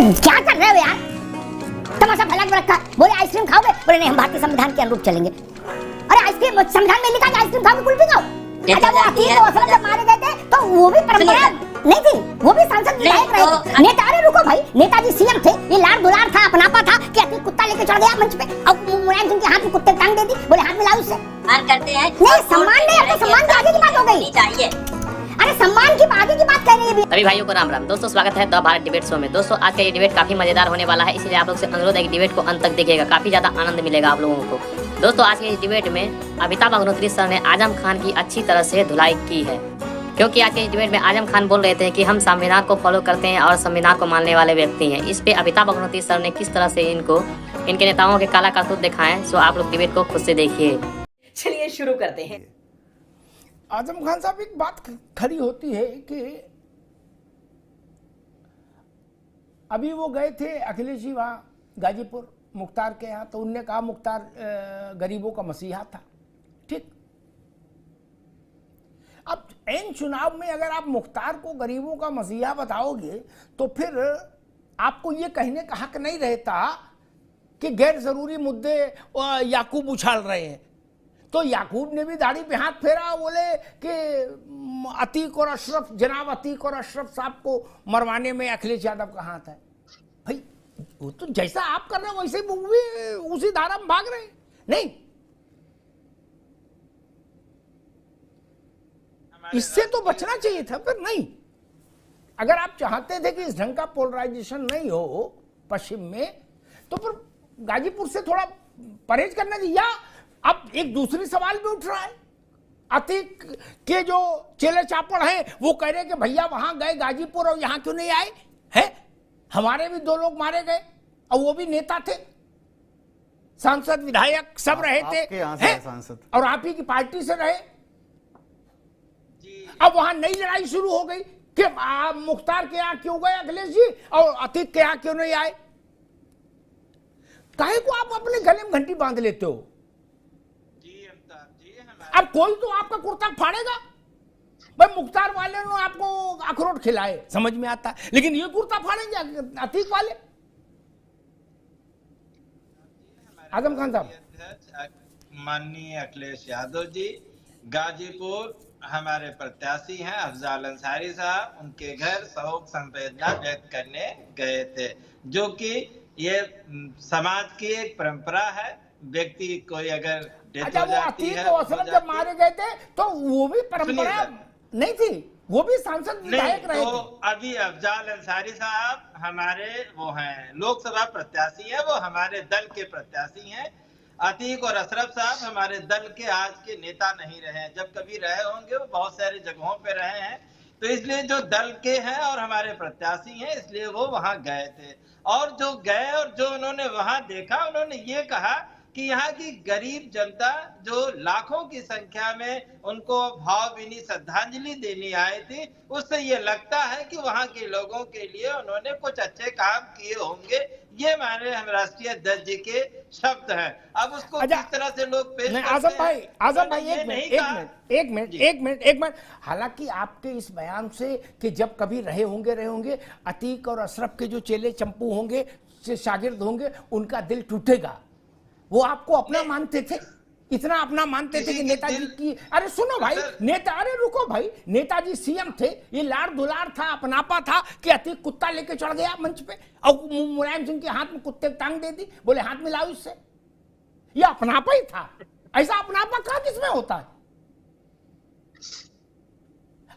क्या कर रहे हो यार? तमाशा फैला के रखा। बोले आइसक्रीम खाओगे? बोले नहीं, हम भारतीय संविधान के अनुरूप चलेंगे। अरे आइसक्रीम संविधान में लिखा है आइसक्रीम खाओगे, कुल्फी खाओ। अच्छा वो अतीक और असलम जब मारे गए थे तो वो भी परंपरा नहीं थी, वो भी सांसद विधायक रहे थे। नेता, अरे रुको भाई, नेताजी सीएम थे, ये लाड़ दुलार था, अपनापा था कि अतीक कुत्ता लेके चढ़ गया मंच पे और मुलायम सिंह के हाथ में कुत्ते टांग दे दी, बोले हाथ मिलाओ इससे। सम्मान करते हैं नहीं सम्मान नहीं, अब तो सम्मान के आगे की बात हो गई। चाहिए अरे सम्मान की आगे की बात कर रही है। सभी भाइयों को राम राम। दोस्तों स्वागत है द भारत डिबेट शो में। दोस्तों आज का ये डिबेट काफी मजेदार होने वाला है, इसलिए आप लोग से अनुरोध है कि डिबेट को अंत तक देखिएगा, काफी ज्यादा आनंद मिलेगा आप लोगों को। दोस्तों आज के इस डिबेट में अमिताभ अग्निहोत्री सर ने आजम खान की अच्छी तरह से धुलाई की है, क्योंकि आज के इस डिबेट में आजम खान बोल रहे थे कि हम संविधान को फॉलो करते हैं और संविधान को मानने वाले व्यक्ति हैं। इस पे अमिताभ अग्निहोत्री सर ने किस तरह से इनको इनके नेताओं के काला करतूत दिखाएं, सो आप लोग डिबेट को खुद से देखिए। चलिए शुरू करते हैं। आजम खान साहब एक बात खड़ी होती है कि अभी वो गए थे अखिलेश जी वहाँ गाजीपुर मुख्तार के यहाँ, तो उनने कहा मुख्तार गरीबों का मसीहा था। ठीक, अब एन चुनाव में अगर आप मुख्तार को गरीबों का मसीहा बताओगे तो फिर आपको ये कहने का हक नहीं रहता कि गैर जरूरी मुद्दे याकूब उछाल रहे हैं। तो याकूब ने भी दाढ़ी पे हाथ फेरा, बोले कि अतीक और अशरफ, जनाब अतीक और अशरफ साहब को मरवाने में अखिलेश यादव का हाथ है। भाई वो तो जैसा आप कर रहे हो वैसे वो भी उसी धारा में भाग रहे हैं। नहीं, इससे तो बचना चाहिए था। फिर नहीं, अगर आप चाहते थे कि इस ढंग का पोलराइजेशन नहीं हो पश्चिम में, तो फिर गाजीपुर से थोड़ा परहेज करना चाहिए। या अब एक दूसरी सवाल भी उठ रहा है, अतीक के जो चेले चापड़ हैं वो कह रहे कि भैया वहां गए गाजीपुर और यहां क्यों नहीं आए हैं? हमारे भी 2 लोग मारे गए और वो भी नेता थे, सांसद विधायक सब रहे थे, सांसद और आप ही की पार्टी से रहे। अब वहां नई लड़ाई शुरू हो गई कि मुख्तार के यहाँ क्यों गए अखिलेश जी और अतीक के यहाँ क्यों नहीं आए। काहे को आप अपने गले में घंटी बांध लेते हो? अब कोई तो आपका कुर्ता फाड़ेगा। भाई मुख्तार वाले ने आपको अखरोट खिलाए, समझ में आता है, लेकिन ये कुर्ता फाड़ेंगे अतीक वाले। आजम खान साहब, माननीय अखिलेश यादव जी गाजीपुर हमारे प्रत्याशी हैं, अफजाल अंसारी साहब उनके घर शोक संवेदना व्यक्त करने गए थे, जो कि ये समाज की एक परंपरा है। व्यक्ति कोई अगर अच्छा वो अतीक और असलम जब मारे गए थे तो वो भी परंपरा नहीं थी, वो भी सांसद विधायक रहे तो थे। अभी अफजाल अंसारी साहब हमारे वो हैं लोकसभा प्रत्याशी हैं, वो हमारे दल के प्रत्याशी हैं। अतीक और अशरफ साहब हमारे दल के आज के नेता नहीं रहे हैं, जब कभी रहे होंगे वो बहुत सारी जगहों पे रहे हैं। तो इसलिए जो दल के हैं और हमारे प्रत्याशी हैं, इसलिए वो वहां गए थे। और जो गए और जो उन्होंने वहां देखा, उन्होंने ये कहा कि यहाँ की गरीब जनता जो लाखों की संख्या में उनको भावभीनी श्रद्धांजलि देने आई थी, उससे ये लगता है कि वहाँ के लोगों के लिए उन्होंने कुछ अच्छे काम किए होंगे। ये हमारे हम राष्ट्रीय अध्यक्ष जी के शब्द हैं। अब उसको किस तरह से लोग पेश करते हैं? आजम भाई एक मिनट। हालांकि आपके इस बयान से कि जब कभी रहे होंगे अतीक और अशरफ के जो चेले चंपू होंगे, शागिर्द होंगे, उनका दिल टूटेगा। वो आपको अपना मानते थे, इतना अपना मानते थे कि नेताजी की, अरे सुनो भाई, नेता, अरे रुको भाई, नेताजी सीएम थे, ये लाड़ दुलार था, अपनापा था कि अतीक कुत्ता लेके चढ़ गया मंच पे और मुलायम सिंह के हाथ में कुत्ते टांग दे दी, बोले हाथ मिलाओ इससे। ये अपनापा ही था। ऐसा अपनापा कहाँ किसमें होता है?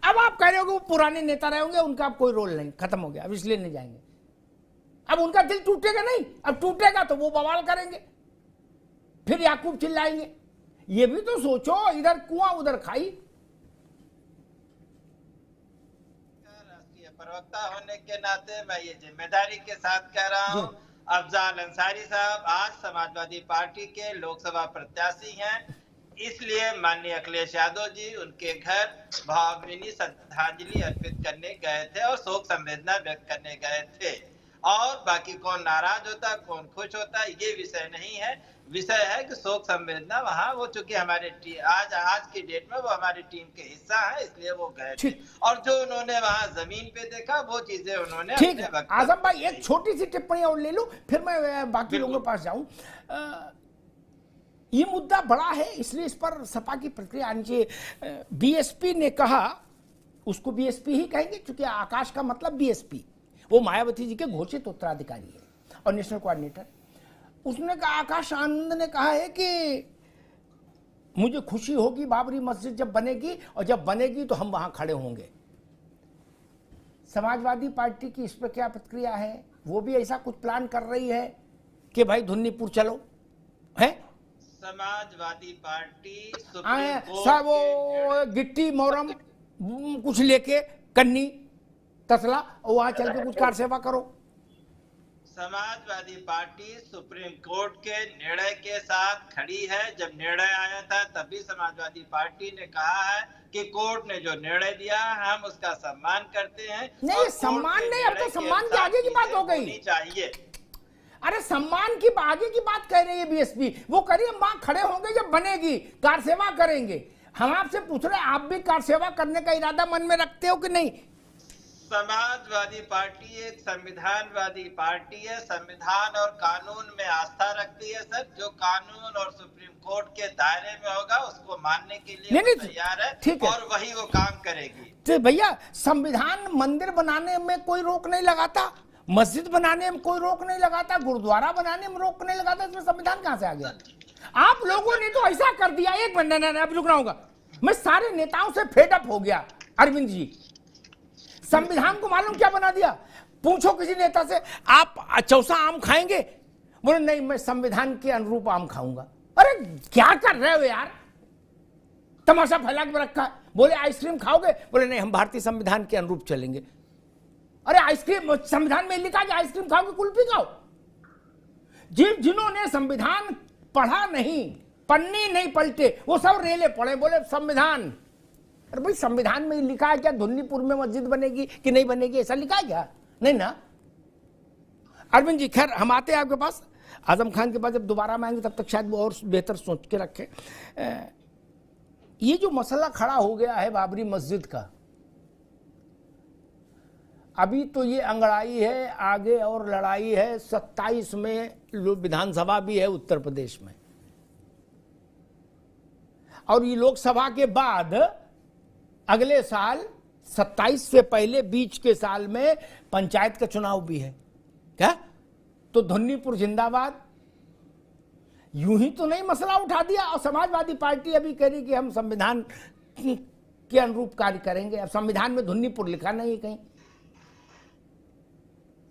अब आप कह रहे हो कि वो पुराने नेता रहे होंगे, उनका अब कोई रोल नहीं, खत्म हो गया, अब इसलिए नहीं जाएंगे। अब उनका दिल टूटेगा नहीं, अब टूटेगा तो वो बवाल करेंगे, फिर याकूब चिल्लाएंगे। ये भी तो सोचो, इधर कुआं उधर खाई। राष्ट्रीय प्रवक्ता होने के नाते मैं ये जिम्मेदारी के साथ कह रहा हूँ, अफजाल अंसारी साहब आज समाजवादी पार्टी के लोकसभा प्रत्याशी हैं, इसलिए माननीय अखिलेश यादव जी उनके घर भावभीनी श्रद्धांजलि अर्पित करने गए थे और शोक संवेदना व्यक्त करने गए थे। और बाकी कौन नाराज होता है, कौन खुश होता है, ये विषय नहीं है। विषय है कि शोक संवेदना वहाँ वो, चूंकि हमारे आज की डेट में वो हमारी टीम के हिस्सा है, इसलिए वो गए थे। और जो उन्होंने वहाँ जमीन पे देखा वो चीजें उन्होंने ठीक है। आजम भाई एक छोटी सी टिप्पणी और ले लूं, फिर मैं बाकी लोगों के पास जाऊं। ये मुद्दा बड़ा है, इसलिए इस पर सपा की प्रतिक्रिया आनी चाहिए। बीएसपी ने कहा, उसको बीएसपी ही कहेंगे क्योंकि आकाश का मतलब बीएसपी, वो मायावती जी के घोषित उत्तराधिकारी है और नेशनल कोऑर्डिनेटर। उसने कहा, आकाश आनंद ने कहा है कि मुझे खुशी होगी बाबरी मस्जिद जब बनेगी, और जब बनेगी तो हम वहां खड़े होंगे। समाजवादी पार्टी की इस पर क्या प्रतिक्रिया है? वो भी ऐसा कुछ प्लान कर रही है कि भाई धुन्नीपुर चलो है? समाजवादी पार्टी सब वो गिट्टी मोरम कुछ लेके कन्नी तसला और वहां चल के कुछ कार सेवा करो। समाजवादी पार्टी सुप्रीम कोर्ट के निर्णय के साथ खड़ी है। जब निर्णय आया था तभी समाजवादी पार्टी ने कहा है कि कोर्ट ने जो निर्णय दिया हम उसका सम्मान करते हैं। नहीं, सम्मान नहीं, अब तो सम्मान के आगे की बात हो गई चाहिए। अरे सम्मान की आगे की बात कह रही है बीएसपी। वो कह रही है मां खड़े होंगे जब बनेगी, कार सेवा करेंगे। हम आपसे पूछ रहे हैं, आप भी कार सेवा करने का इरादा मन में रखते हो कि नहीं? समाजवादी पार्टी एक संविधानवादी पार्टी है, संविधान और कानून में आस्था रखती है। सर, जो कानून और सुप्रीम कोर्ट के दायरे में होगा उसको मानने के लिए वो तैयार है, ठीक है, और वही वो काम करेगी। तो भैया, संविधान मंदिर बनाने में कोई रोक नहीं लगाता, मस्जिद बनाने में कोई रोक नहीं लगाता, गुरुद्वारा बनाने में रोक नहीं लगाता, इसमें संविधान कहां से आ गया? आप लोगों ने तो ऐसा कर दिया। एक मिनट, अभी रुकना होगा। मैं सारे नेताओं से फेड अप हो गया। अरविंद जी, संविधान को मालूम क्या बना दिया? पूछो किसी नेता से, आप चौसा आम खाएंगे? बोले नहीं, मैं संविधान के अनुरूप आम खाऊंगा। अरे क्या कर रहे हो यार, तमाशा फैला के रखा है। बोले आइसक्रीम खाओगे? बोले नहीं, हम भारतीय संविधान के अनुरूप चलेंगे। अरे आइसक्रीम संविधान में लिखा है आइसक्रीम खाओगे, कुल्फी खाओ। जिन्होंने संविधान पढ़ा नहीं, पन्नी नहीं पलटे, वो सब रेले पड़े, बोले संविधान। अरे भाई, संविधान में लिखा है क्या धुन्नीपुर में मस्जिद बनेगी कि नहीं बनेगी? ऐसा लिखा है क्या? नहीं ना। अरविंद जी, खैर हम आते हैं आपके पास। आजम खान के पास जब दोबारा हम आएंगे तब तक शायद वो और बेहतर सोच के रखे। ये जो मसला खड़ा हो गया है बाबरी मस्जिद का, अभी तो ये अंगड़ाई है, आगे और लड़ाई है। 27 में विधानसभा भी है उत्तर प्रदेश में, और ये लोकसभा के बाद अगले साल 27 से पहले बीच के साल में पंचायत का चुनाव भी है क्या? तो धुन्नीपुर जिंदाबाद। यूं ही तो नहीं मसला उठा दिया। और समाजवादी पार्टी अभी कह रही कि हम संविधान के अनुरूप कार्य करेंगे। अब संविधान में धुन्नीपुर लिखा नहीं कहीं,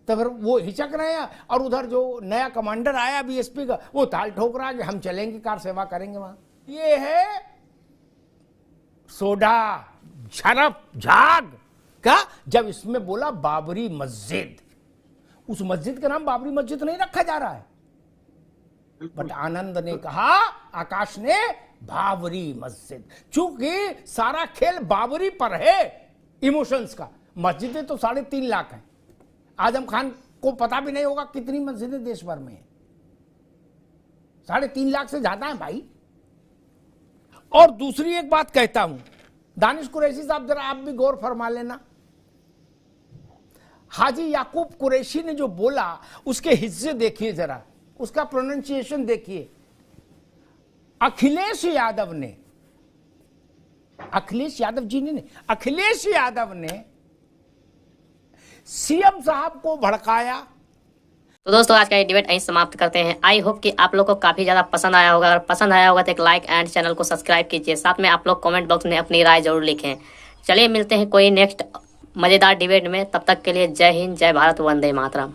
तो फिर वो हिचक रहे हैं। और उधर जो नया कमांडर आया बीएसपी का, वो ताल ठोक रहा है कि हम चलेंगे, कार सेवा करेंगे वहां। ये है सोडा शरफ झाग का। जब इसमें बोला बाबरी मस्जिद, उस मस्जिद का नाम बाबरी मस्जिद नहीं रखा जा रहा है, बट आनंद ने कहा, आकाश ने, बाबरी मस्जिद। चूंकि सारा खेल बाबरी पर है, इमोशंस का। मस्जिदें तो 3.5 लाख है। आजम खान को पता भी नहीं होगा कितनी मस्जिदें देश भर में है। 3.5 लाख से ज्यादा है भाई। और दूसरी एक बात कहता हूं, दानिश कुरैशी साहब, जरा आप भी गौर फरमा लेना। हाजी याकूब कुरैशी ने जो बोला, उसके हिस्से देखिए जरा, उसका प्रोनाउंसिएशन देखिए। अखिलेश यादव ने, अखिलेश यादव जी ने नहीं, अखिलेश यादव ने सीएम साहब को भड़काया। तो दोस्तों, आज का ये डिबेट यहीं समाप्त करते हैं। आई होप कि आप लोग को काफी ज्यादा पसंद आया होगा। अगर पसंद आया होगा तो एक लाइक एंड चैनल को सब्सक्राइब कीजिए। साथ में आप लोग कमेंट बॉक्स में अपनी राय जरूर लिखें। चलिए मिलते हैं कोई नेक्स्ट मजेदार डिबेट में। तब तक के लिए जय हिंद, जय भारत, वंदे मातरम।